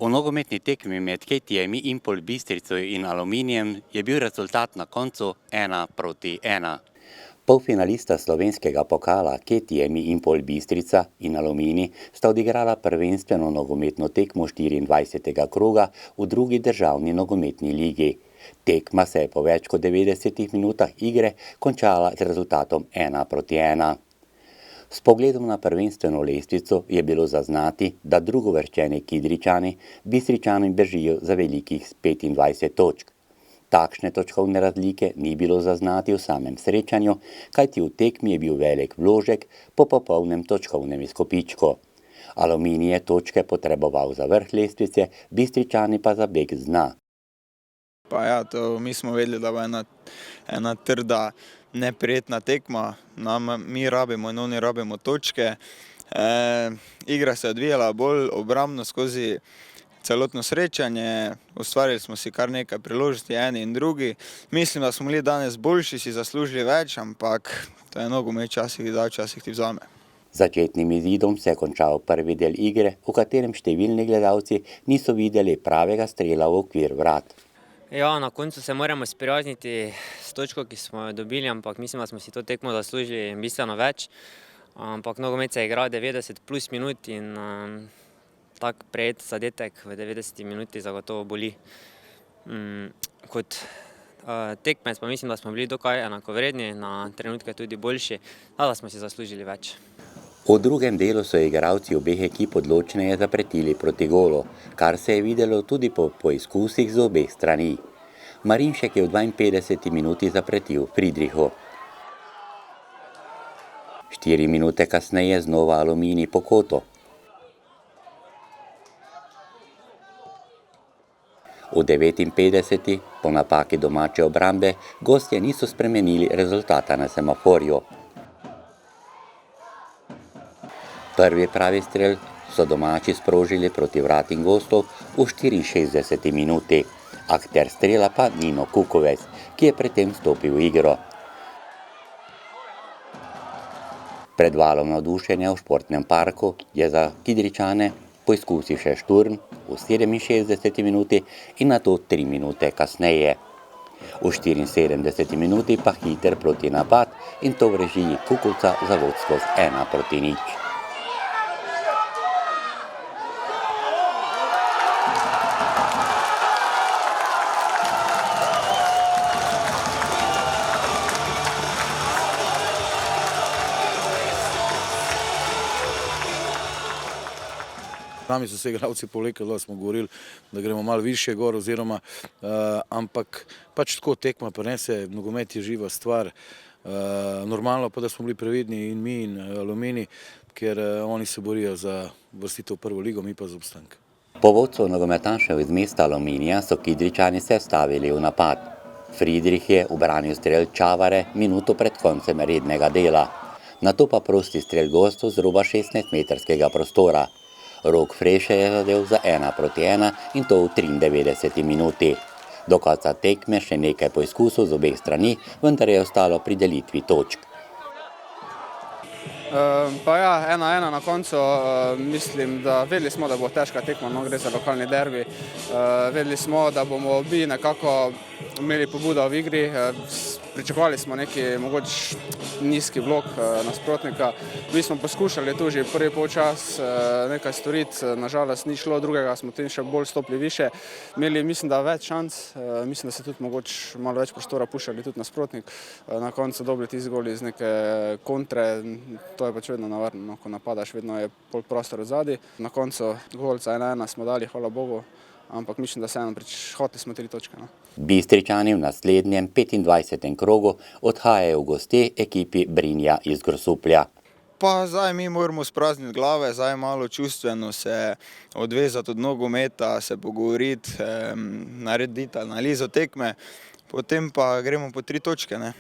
V nogometni tekmi med Ketijem, Impol Bistrico in Aluminijem je bil rezultat na koncu 1:1. Polfinalista slovenskega pokala Ketijem, Impol Bistrica in Aluminij sta odigrala prvenstveno nogometno tekmo 24. kroga v drugi državni nogometni ligi. Tekma se je po več kot 90 minutah igre končala z rezultatom 1:1. S pogledom na prvenstveno lestvico je bilo zaznati, da drugovrščeni Kidričani Bistričanom držijo za velikih 25 točk. Takšne točkovne razlike ni bilo zaznati v samem srečanju, kajti v tekmi je bil velik vložek po popolnem točkovnem izkupičku. Aluminij je točke potreboval za vrh lestvice, Bistričani pa za beg z dna. Pa ja, mi smo vedeli, da bo ena trda, neprijetna tekma. Mi rabimo in oni rabimo točke. Igra se je odvijala bolj obrambno skozi celotno srečanje. Ustvarili smo si kar nekaj priložnosti, eni in drugi. Mislim, da smo bili danes boljši, si zaslužili več, ampak to je nogomet, včasih ti vzame. Začetnim izidom se je končal prvi del igre, v katerem številni gledalci niso videli pravega strela v okvir vrat. Ja, na koncu se moramo sprijazniti s točko, ki smo jo dobili, ampak mislim, da smo si to tekmo zaslužili bistveno več. Ampak nogomet se je igral 90 plus minut in tak prejet zadetek v 90 minuti zagotovo boli. Kot tekmec pa mislim, da smo bili dokaj enakovredni, na trenutke tudi boljši, da smo si zaslužili več. V drugem delu so igralci obeh ekip odločneje zapretili proti golu, kar se je videlo tudi po poizkusih z obeh strani. Marinšek je v 52 minuti zapretil Friedrichu. 4 minute kasneje znova Aluminij po kotu. V 59. po napaki domače obrambe gostje niso spremenili rezultata na semaforju. Prvi pravi strel so domači sprožili proti vratim gostov v 64 minuti. Akter strela pa Nino Kukovec, ki je predtem stopil v igro. Pred valom navdušenja v športnem parku je za Kidričane poizkusil še Šturm v 67 minuti in nato 3 minute kasneje. V 74 minuti pa hiter protinapad in to v režiji Kukovca za vodstvo z 1:0. Nami so se igralci povlekli, da smo govorili, da gremo malo više gor, ampak pač tako tekma prenese, nogomet je živa stvar. Normalno pa, da smo bili previdni in mi in Aluminij, ker oni se borijo za vrstitev v prvo ligo, mi pa za obstanek. Po vodstvu nogometašev iz mesta Aluminija so Kidričani se vstavili v napad. Friedrich je ubranil strel Čavare minuto pred koncem rednega dela. Nato pa prosti strel gostov z roba 16-metrskega prostora. Rok Freše je zadel za 1:1 in to v 93 minuti. Do konca tekme še nekaj poizkusov z obeh strani, vendar je ostalo pri delitvi točk. Pa ja, 1:1 na koncu, mislim, da vedeli smo, da bo težka tekma, no gre za lokalni derbi. Vedeli smo, da bomo obi nekako imeli pobudo v igri. Pričakovali smo neki mogoče nizki blok nasprotnika. Mi smo poskušali tu že prvi polčas nekaj storiti, nažalost ni šlo, drugega smo tem še bolj stopili više. Imeli mislim, da več šans, mislim, da se tudi mogoče malo več prostora puščali tudi nasprotnik. Na koncu dobili tisti gol iz neke kontre, to je pač vedno nevarno, ko napadaš, vedno je pol prostor odzadaj. Na koncu golca 1:1 smo dali, hvala Bogu. Ampak mislim, da vseeno hoteli smo 3 točke. Bistričani v naslednjem 25. krogu odhajajo v goste ekipi Brinja iz Grosuplja. Pa zdaj mi moramo sprazniti glave, zdaj malo čustveno se odvezati od nogometa, se pogovoriti, narediti analizo tekme, potem pa gremo po 3 točke, ne.